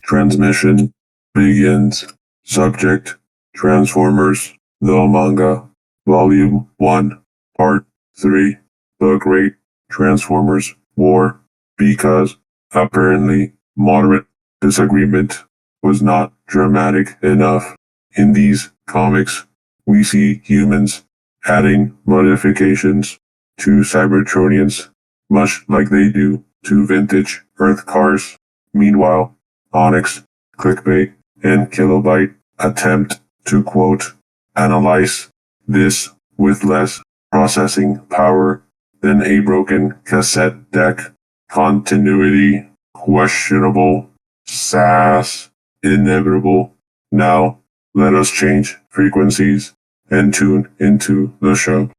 Transmission begins. Subject: Transformers The Manga, Volume 1, Part 3, The Great Transformers War, because apparently moderate disagreement was not dramatic enough. In these comics, we see humans adding modifications to Cybertronians, much like they do to vintage Earth cars. Meanwhile, Onyx, Clickbait, and Killobyte attempt to, quote, analyze this with less processing power than a broken cassette deck. Continuity questionable. SAS inevitable. Now, let us change frequencies and tune into the show.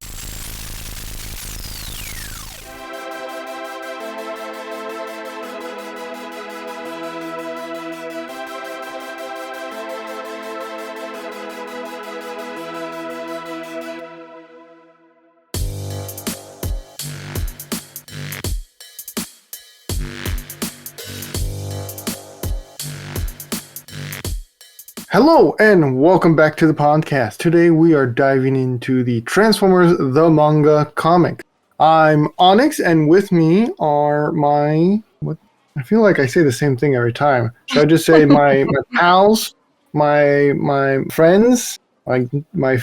Hello and welcome back to the podcast. Today we are diving into the Transformers The Manga comic. I'm Onyx and with me are I feel like I say the same thing every time. Should I just say my pals, my friends, my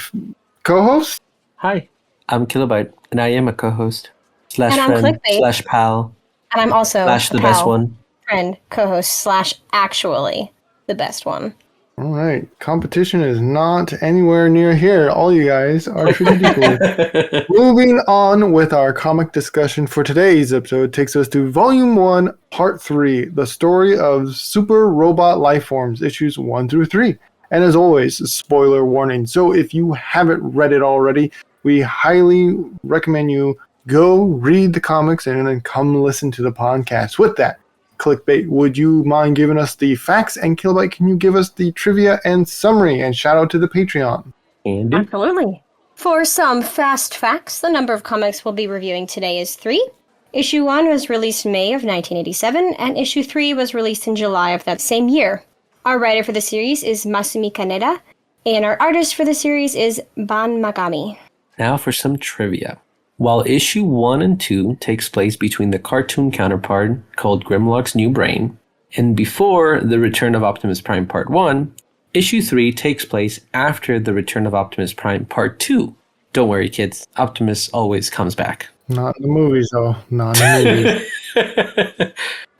co-hosts? Hi, I'm Killobyte, and I am a co-host slash And I'm friend Clickbait. slash pal And I'm also slash the a best pal, one. friend, co-host slash actually the best one. All right, competition is not anywhere near here. All you guys are treated equally. Moving on with our comic discussion for today's episode takes us to Volume 1, Part 3, the story of Super Robot Lifeforms, issues 1 through 3. And as always, spoiler warning. So if you haven't read it already, we highly recommend you go read the comics and then come listen to the podcast. With that, Clickbait, would you mind giving us the facts? And Killobyte, can you give us the trivia and summary? And shout out to the Patreon. Andy? Absolutely. For some fast facts, the number of comics we'll be reviewing today is 3. Issue 1 was released May of 1987, and Issue 3 was released in July of that same year. Our writer for the series is Masumi Kaneda, and our artist for the series is Ban Magami. Now for some trivia. While issue 1 and 2 takes place between the cartoon counterpart called Grimlock's New Brain, and before the Return of Optimus Prime Part 1, issue 3 takes place after the Return of Optimus Prime Part 2. Don't worry, kids. Optimus always comes back. Not in the movies, though. Not in the movies.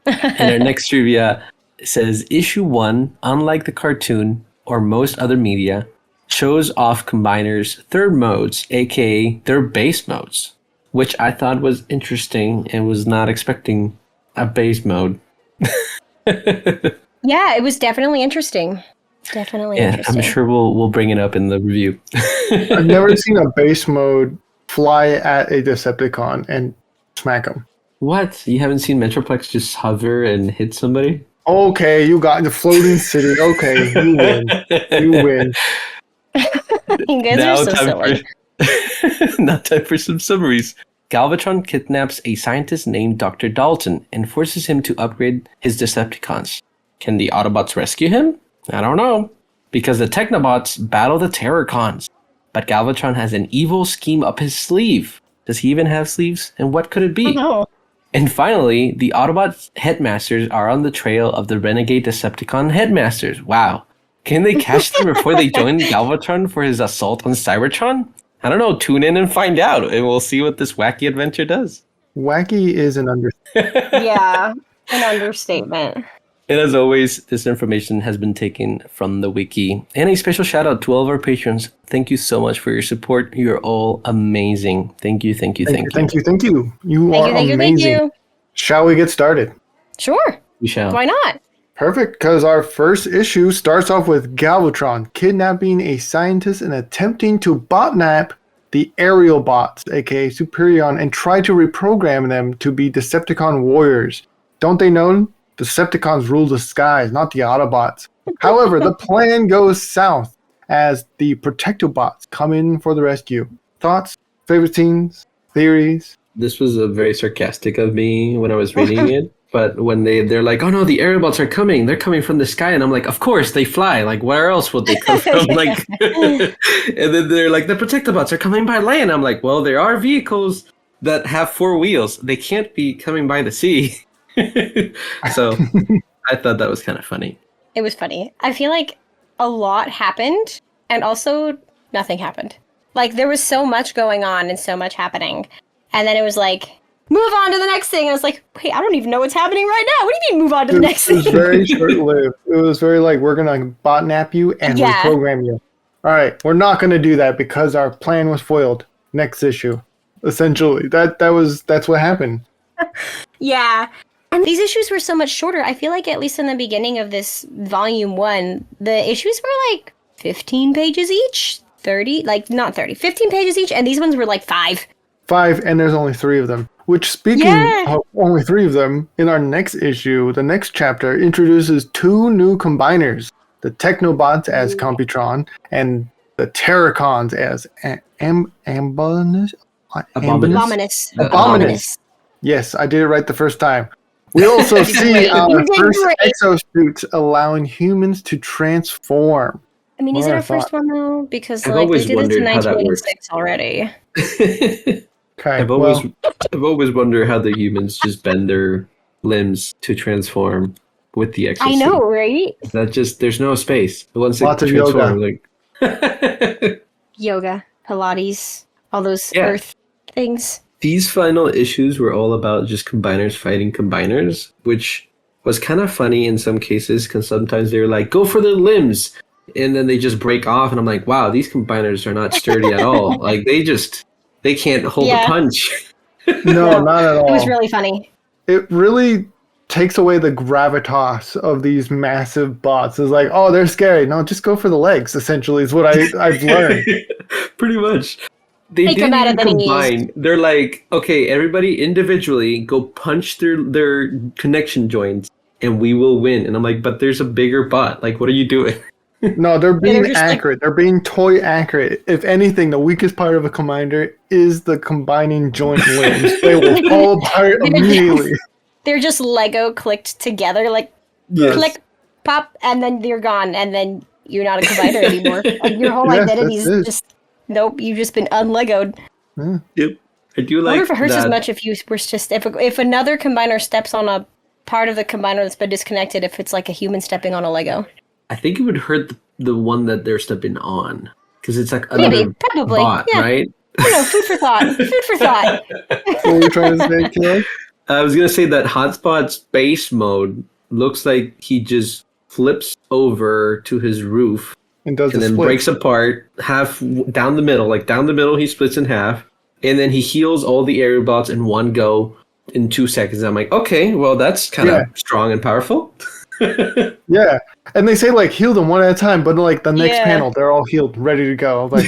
And our next trivia says issue 1, unlike the cartoon or most other media, shows off Combiner's third modes, aka their base modes, which I thought was interesting and was not expecting a base mode. Yeah, it was definitely interesting. Definitely interesting. I'm sure we'll bring it up in the review. I've never seen a base mode fly at a Decepticon and smack him. What? You haven't seen Metroplex just hover and hit somebody? Okay, you got the floating city. Okay, you win. You win. You guys are so silly. Now time for some summaries. Galvatron kidnaps a scientist named Dr. Dalton and forces him to upgrade his Decepticons. Can the Autobots rescue him? I don't know. Because the Technobots battle the Terrorcons. But Galvatron has an evil scheme up his sleeve. Does he even have sleeves? And what could it be? No. And finally, the Autobot headmasters are on the trail of the renegade Decepticon headmasters. Wow. Can they catch them before they join Galvatron for his assault on Cybertron? I don't know. Tune in and find out, and we'll see what this wacky adventure does. Wacky is an understatement. Yeah, an understatement. And as always, this information has been taken from the wiki. And a special shout out to all of our patrons. Thank you so much for your support. You're all amazing. Thank you, thank you, thank you. Thank you. You are amazing. Thank you. Shall we get started? Sure. We shall. Why not? Perfect, because our first issue starts off with Galvatron kidnapping a scientist and attempting to botnap the aerial bots, aka Superion, and try to reprogram them to be Decepticon warriors. Don't they know Decepticons rule the skies, not the Autobots? However, the plan goes south as the Protectobots come in for the rescue. Thoughts? Favorite scenes? Theories? This was a very sarcastic of me when I was reading it. But when they're like, oh no, the aerobots are coming. They're coming from the sky. And I'm like, of course, they fly. Like, where else would they come from? Like, and then they're like, the Protectobots are coming by land. I'm like, well, there are vehicles that have 4 wheels. They can't be coming by the sea. So I thought that was kind of funny. It was funny. I feel like a lot happened and also nothing happened. Like, there was so much going on and so much happening. And then it was like, move on to the next thing. I was like, wait, I don't even know what's happening right now. What do you mean move on to the next thing? It was very short-lived. It was very like, we're going to botnap you and reprogram you. All right, we're not going to do that because our plan was foiled. Next issue. Essentially, that's what happened. Yeah. And these issues were so much shorter. I feel like at least in the beginning of this volume 1, the issues were like 15 pages each. 30, like not 30, 15 pages each. And these ones were like 5. 5, and there's only 3 of them. Which, speaking of only 3 of them, in our next issue, the next chapter introduces 2 new combiners. The Technobots as Computron, and the Terracons as Abominus. Yes, I did it right the first time. We also see our first exosuits allowing humans to transform. I mean, is it our first one though? Because like they did this in 1986 already. Okay, I've always wondered how the humans just bend their limbs to transform with the exosuit. I know, right? That just there's no space. Once lots they of transform, yoga. Yoga, Pilates, all those earth things. These final issues were all about just combiners fighting combiners, which was kind of funny in some cases because sometimes they were like, go for the limbs. And then they just break off. And I'm like, wow, these combiners are not sturdy at all. Like they can't hold a punch. No, not at all. It was really funny. It really takes away the gravitas of these massive bots. It's like, oh, they're scary. No, just go for the legs, essentially, is what I've learned. Pretty much. They Take didn't them out even of the combine. knees. They're like, okay, everybody individually go punch their connection joints and we will win. And I'm like, but there's a bigger bot. Like, what are you doing? No, they're being just accurate. They're being toy accurate. If anything, the weakest part of a combinder is the combining joint limbs. They will fall apart immediately. They're just Lego clicked together, like click, pop, and then you're gone, and then you're not a combiner anymore. Like, your whole identity is just nope. You've just been unlegoed. Yep, I do like. I wonder if it hurts that. as much if you were just if another combiner steps on a part of the combiner that's been disconnected. If it's like a human stepping on a Lego. I think it would hurt the one that they're stepping on because it's like another probably bot, right? I don't know. Food for thought. Food for thought. What were you trying to say, Kilo? I was gonna say that Hotspot's base mode looks like he just flips over to his roof And does and the then split. breaks apart half down the middle. Like down the middle, he splits in half, and then he heals all the aerobots in one go in 2 seconds. I'm like, okay, well that's kind of strong and powerful. Yeah, and they say like heal them one at a time, but like the next panel, they're all healed, ready to go. Like,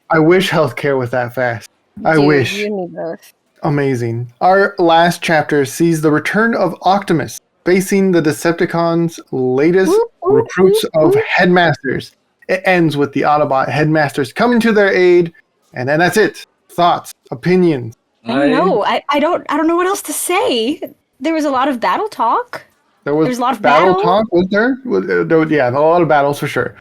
I wish healthcare was that fast. I wish. You need both. Amazing. Our last chapter sees the return of Optimus facing the Decepticons' latest recruits of headmasters. It ends with the Autobot headmasters coming to their aid, and then that's it. Thoughts, opinions. I don't know. I don't know what else to say. There was a lot of battle talk. There's a lot of battle battle. talk, was there? Yeah, a lot of battles for sure.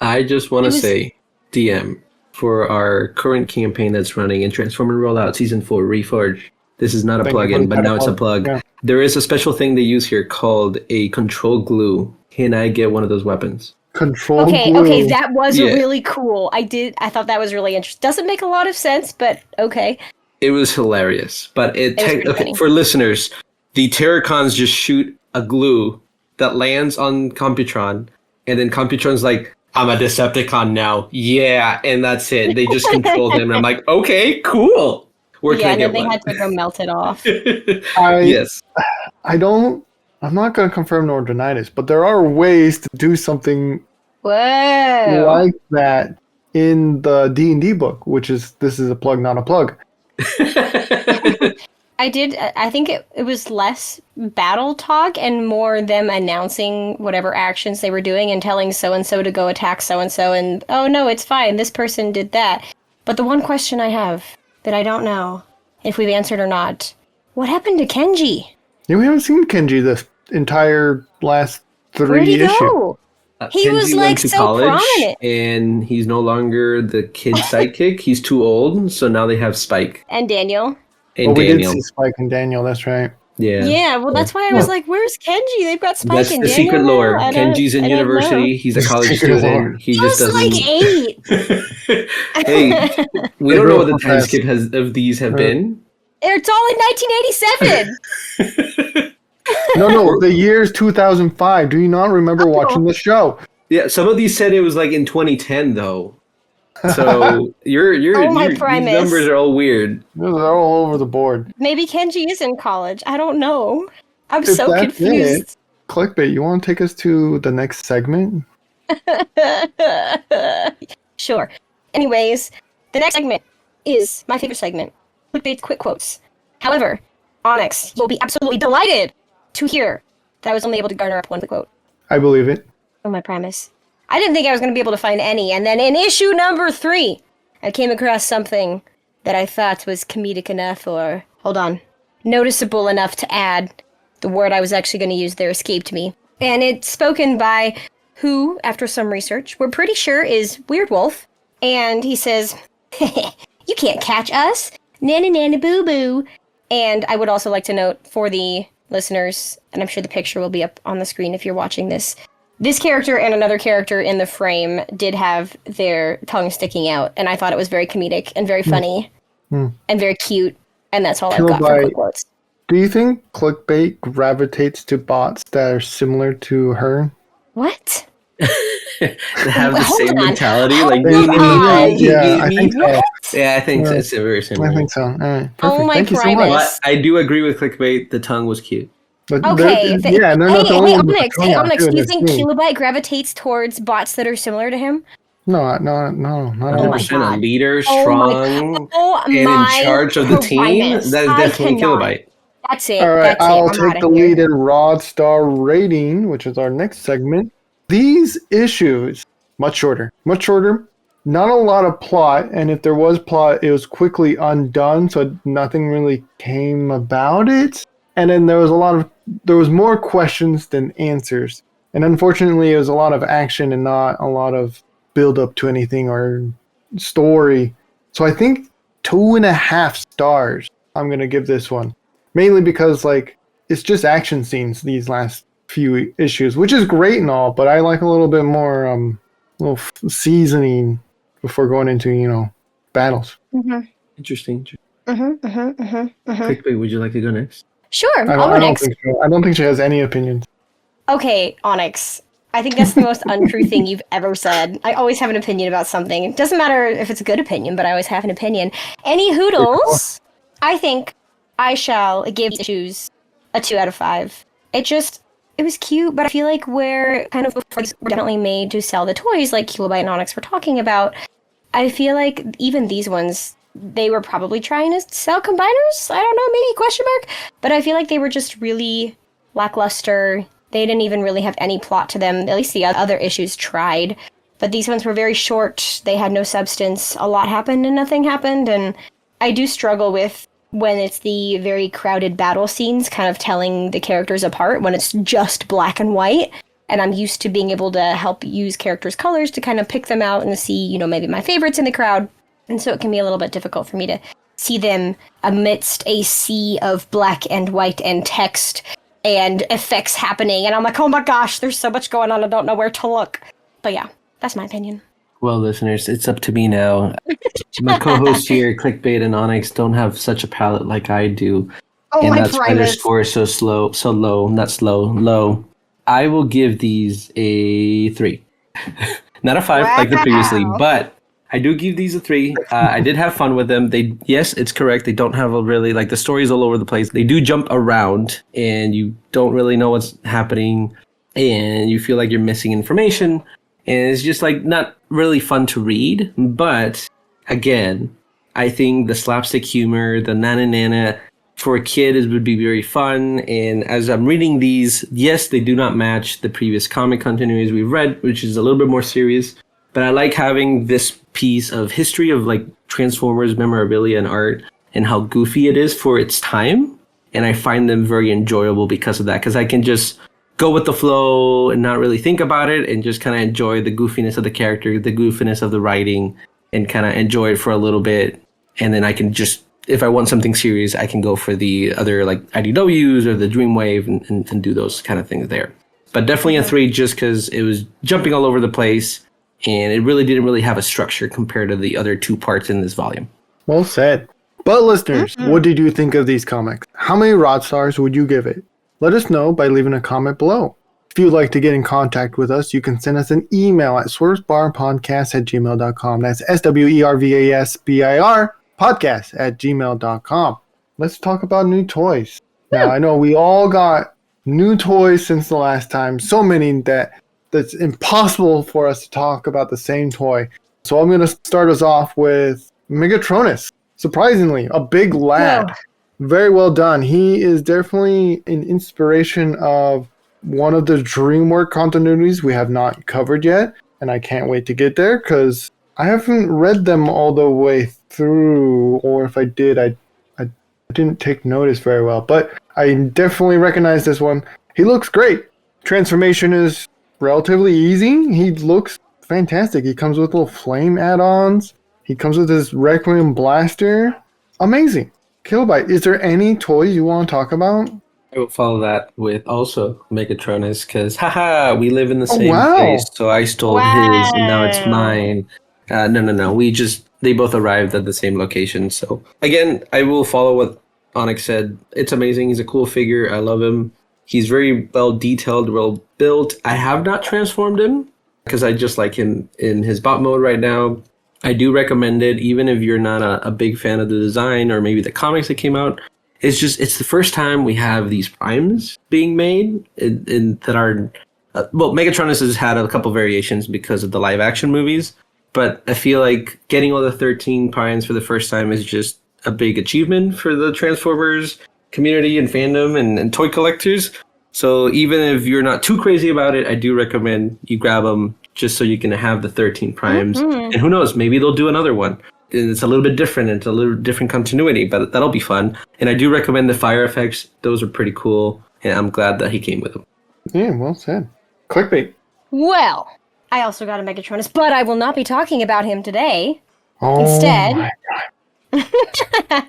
I just want to say, DM, for our current campaign that's running in Transformer Rollout Season 4 Reforged. This is not a plugin, but now it's a plug. Yeah. There is a special thing they use here called a control glue. Can I get one of those weapons? Control glue. Okay, that was really cool. I thought that was really interesting. Doesn't make a lot of sense, but okay. It was hilarious. But was pretty funny. for listeners, the Terracons just shoot a glue that lands on Computron, and then Computron's like, I'm a Decepticon now. Yeah, and that's it. They just control him. And I'm like, okay, cool. Where can I get they one? had to go melt it off. Yes. I'm not going to confirm nor deny this, but there are ways to do something Whoa. like that in the D&D book, this is a plug, not a plug. I think it was less battle talk and more them announcing whatever actions they were doing and telling so-and-so to go attack so-and-so and, oh no, it's fine, this person did that. But the one question I have that I don't know if we've answered or not What happened to Kenji? Yeah, we haven't seen Kenji this entire last Where'd he 3 issues. go? He was, Kenji like, went to so college, prominent. and he's no longer the kid sidekick. He's too old, so now they have Spike And Daniel. and Well, we Daniel. did see Spike and Daniel. That's right. Yeah, well, that's why I was like, "Where's Kenji? They've got Spike That's and the Daniel secret now? lore. I don't- Kenji's in I don't know." university. He's a college Secret student. lore. He He just was doesn't. like 8. Hey, we don't know what the time skip of these have been. It's all in 1987. No, the year's 2005. Do you not remember watching the show? Yeah, some of these said it was like in 2010 though. So Oh, my these Primus. numbers are all weird. They're all over the board. Maybe Kenji is in college. I don't know. I'm If so that's confused. Clickbait, you want to take us to the next segment? Sure. Anyways, the next segment is my favorite segment, Clickbait's Quick Quotes. However, Onyx, you'll be absolutely delighted to hear that I was only able to garner up one quick quote. I believe it. Oh, my premise. I didn't think I was going to be able to find any, and then in issue number 3, I came across something that I thought was comedic enough, or, hold on, noticeable enough to add. The word I was actually going to use there escaped me. And it's spoken by who, after some research, we're pretty sure is Weird Wolf. And he says, "You can't catch us. Nana nana boo boo." And I would also like to note for the listeners, and I'm sure the picture will be up on the screen if you're watching this, this character and another character in the frame did have their tongue sticking out, and I thought it was very comedic and very funny and very cute, and that's all I've got for Killobyte. quick quotes. Do you think Clickbait gravitates to bots that are similar to her? What? They have the Hold same on. mentality, Hold like on. Yeah, I think so. Yeah, I think Yeah. it's very similar. I think so. All right, perfect. Oh, my Thank you so Primus. much. But I do agree with Clickbait. The tongue was cute. But Okay. yeah, and they're not the only hey, one with Onyx, the tongue out, too, do you that's think me. Killobyte gravitates towards bots that are similar to him? No, not Oh at my all. 100% a God. leader, Oh strong, my and in charge of the team. Primus. That is I definitely cannot. Killobyte. That's it. All right, That's I'll it. I'm take outta the here. lead in Rod Star rating, which is our next segment. These issues, much shorter. Not a lot of plot, and if there was plot, it was quickly undone, so nothing really came about it. And then there was more questions than answers. And unfortunately, it was a lot of action and not a lot of build up to anything or story. So I think 2.5 stars I'm gonna give this one. Mainly because it's just action scenes these last few issues, which is great and all, but I like a little bit more seasoning before going into, battles. Interesting. Mm-hmm. Clickbait, would you like to go next? Sure, I I'll go don't next. think so. I don't think she has any opinions. Okay, Onyx. I think that's the most untrue thing you've ever said. I always have an opinion about something. It doesn't matter if it's a good opinion, but I always have an opinion. Any hoodles, I think I shall give these issues a 2 out of 5. It was cute, but I feel like we're kind of before these were definitely made to sell the toys like Killobyte and Onyx were talking about. I feel like even these ones, they were probably trying to sell combiners? I don't know, maybe question mark? But I feel like they were just really lackluster. They didn't even really have any plot to them. At least the other issues tried. But these ones were very short. They had no substance. A lot happened and nothing happened. And I do struggle with when it's the very crowded battle scenes kind of telling the characters apart when it's just black and white. And I'm used to being able to help use characters' colors to kind of pick them out and see, maybe my favorites in the crowd. And so it can be a little bit difficult for me to see them amidst a sea of black and white and text and effects happening. And I'm like, oh my gosh, there's so much going on. I don't know where to look. But yeah, that's my opinion. Well, listeners, it's up to me now. My co-hosts here, Clickbait and Onyx, don't have such a palette like I do. Oh, And my that's why their Primus. score is so low. Not slow, low. I will give these a 3. Not a 5 like the previously, Wow. but I do give these a 3. I did have fun with them. Yes, it's correct. They don't have a really, the story's all over the place. They do jump around, and you don't really know what's happening, and you feel like you're missing information, and it's just, not really fun to read. But, again, I think the slapstick humor, the nana, for a kid, it would be very fun. And as I'm reading these, yes, they do not match the previous comic continuities we've read, which is a little bit more serious. But I like having this piece of history of Transformers memorabilia and art and how goofy it is for its time. and I find them very enjoyable because of that. Because I can just go with the flow and not really think about it, and just kind of enjoy the goofiness of the character, the goofiness of the writing, and kind of enjoy it for a little bit. And then I can just, if I want something serious, I can go for the other like IDWs or the Dreamwave and do those kind of things there. But definitely a 3 just because it was jumping all over the place, and it really didn't really have a structure compared to the other 2 parts in this volume. Well said. But listeners, what did you think of these comics? How many rod stars would you give it? Let us know by leaving a comment below. If you'd like to get in contact with us, you can send us an email at swervesbarpodcast@gmail.com. That's SWERVASBIR podcast@gmail.com. Let's talk about new toys. Now, I know we all got new toys since the last time. So many that's impossible for us to talk about the same toy. So I'm going to start us off with Megatronus. Surprisingly, a big lad. Yeah. Very well done. He is definitely an inspiration of one of the DreamWorks continuities we have not covered yet. And I can't wait to get there because I haven't read them all the way through. Or if I did, I didn't take notice very well. But I definitely recognize this one. He looks great. Transformation is relatively easy. He looks fantastic. He comes with little flame add-ons. He comes with his Requiem blaster. Amazing. Killobyte, is there any toys you want to talk about? I will follow that with also Megatronus because, haha, we live in the same wow. place. So I stole his and now it's mine. No. They both arrived at the same location. So again, I will follow what Onyx said. It's amazing. He's a cool figure. I love him. He's very well detailed, well built. I have not transformed him because I just like him in his bot mode right now. I do recommend it, even if you're not a big fan of the design or maybe the comics that came out. It's the first time we have these primes being made in that are... Megatronus has had a couple variations because of the live action movies, but I feel like getting all the 13 primes for the first time is just a big achievement for the Transformers community and fandom and toy collectors. So even if you're not too crazy about it, I do recommend you grab them just so you can have the 13 primes. And who knows, maybe they'll do another one. It's a little bit different. It's a little different continuity, but that'll be fun. And I do recommend the fire effects. Those are pretty cool. And I'm glad that he came with them. Yeah, well said. Clickbait. Well, I also got a Megatronus, but I will not be talking about him today. Oh, Instead, my God.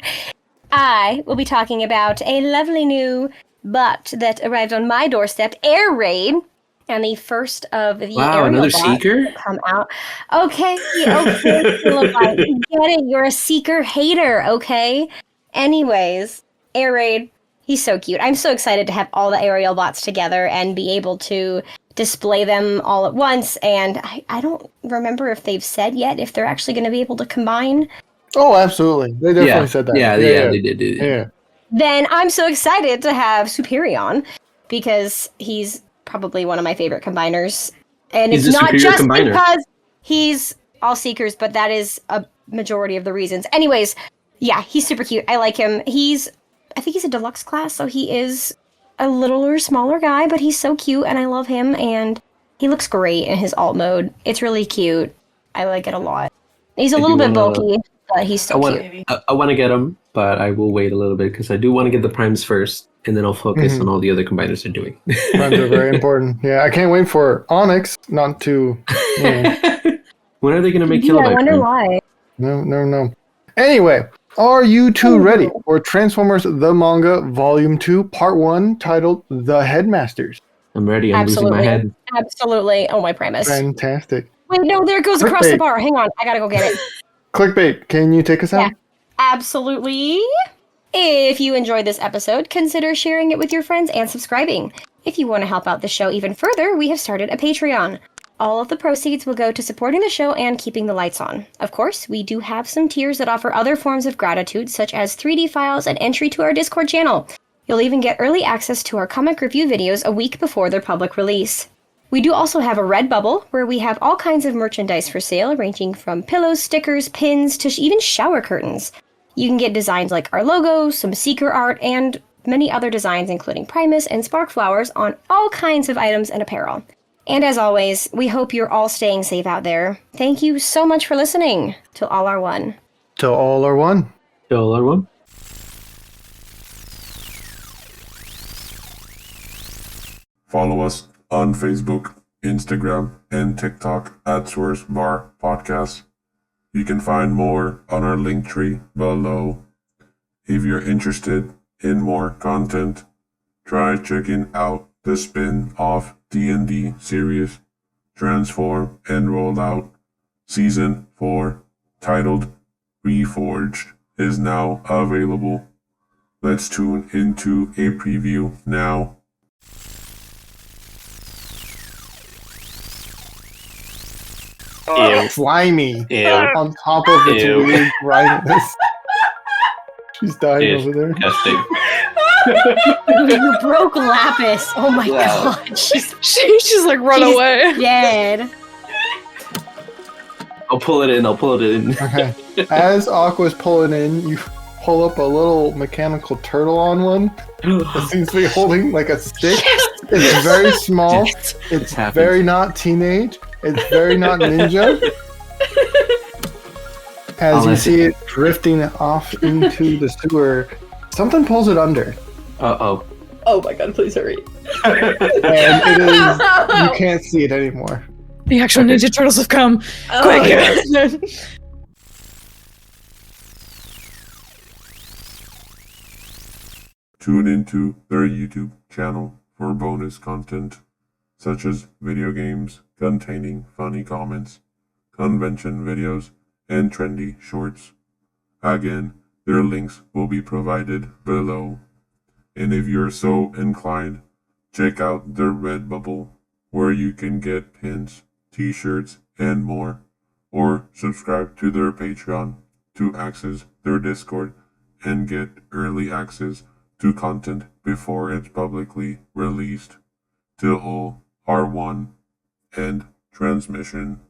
I will be talking about a lovely new bot that arrived on my doorstep, Air Raid, and the first of the Wow, aerial another bots seeker? to come out. Okay, Philippi, get it. You're a seeker hater, okay? Anyways, Air Raid, he's so cute. I'm so excited to have all the aerial bots together and be able to display them all at once. And I don't remember if they've said yet if they're actually going to be able to combine. Oh, absolutely. They definitely said that. Yeah, they did. Yeah. Then I'm so excited to have Superion because he's probably one of my favorite combiners. And He's it's a not superior just combiner. because he's all seekers, but that is a majority of the reasons. Anyways, yeah, he's super cute. I like him. I think he's a deluxe class, so he is a littler, smaller guy, but he's so cute and I love him and he looks great in his alt mode. It's really cute. I like it a lot. He's a little bit bulky, but he's so cute. I want to get him, but I will wait a little bit because I do want to get the primes first, and then I'll focus on all the other combiners they're doing. Primes are very important. Yeah, I can't wait for Onyx not to... When are they going to make Yeah, Killobyte? I wonder why. No. Anyway, are you two ready for Transformers The Manga Volume 2, Part 1, titled The Headmasters? I'm ready. I'm losing my head. Absolutely. Oh, my Primus. Fantastic. Wait, no, there it goes across the Clickbait. bar. Hang on. I gotta go get it. Clickbait, can you take us out? Yeah. Absolutely. If you enjoyed this episode, consider sharing it with your friends and subscribing. If you want to help out the show even further, we have started a Patreon. All of the proceeds will go to supporting the show and keeping the lights on. Of course, we do have some tiers that offer other forms of gratitude, such as 3D files and entry to our Discord channel. You'll even get early access to our comic review videos a week before their public release. We do also have a Redbubble, where we have all kinds of merchandise for sale, ranging from pillows, stickers, pins, to even shower curtains. You can get designs like our logo, some Seeker art, and many other designs including Primus and Spark Flowers on all kinds of items and apparel. And as always, we hope you're all staying safe out there. Thank you so much for listening. Till all are one. Till all are one. Till all are one. Follow us on Facebook, Instagram, and TikTok at Swerve Bar Podcast. You can find more on our link tree below. If you're interested in more content, try checking out the spin-off D&D series, Transform and Roll Out. Season 4, titled Reforged, is now available. Let's tune into a preview now. Ew. Slimy Ew. on top of its Ew. weird griminess. She's dying Ew. over there. Disgusting. You broke Lapis. Oh my Wow. god. She's She's like, run She's- away. dead. I'll pull it in. Okay. As Aqua's pulling in, you pull up a little mechanical turtle on one that seems to be holding like a stick. It's very small. It's happened. very not teenage. It's very not ninja. As you let see it drifting off into the sewer, something pulls it under. Uh-oh. Oh my god, please hurry. And it is, you can't see it anymore. The actual Ninja Turtles have come. Oh, Quick. Tune into their YouTube channel for bonus content, such as video games containing funny comments, convention videos, and trendy shorts. Again, their links will be provided below. And if you're so inclined, check out their Redbubble, where you can get pins, t-shirts, and more. Or subscribe to their Patreon to access their Discord and get early access to content before it's publicly released. Till all are one. End transmission.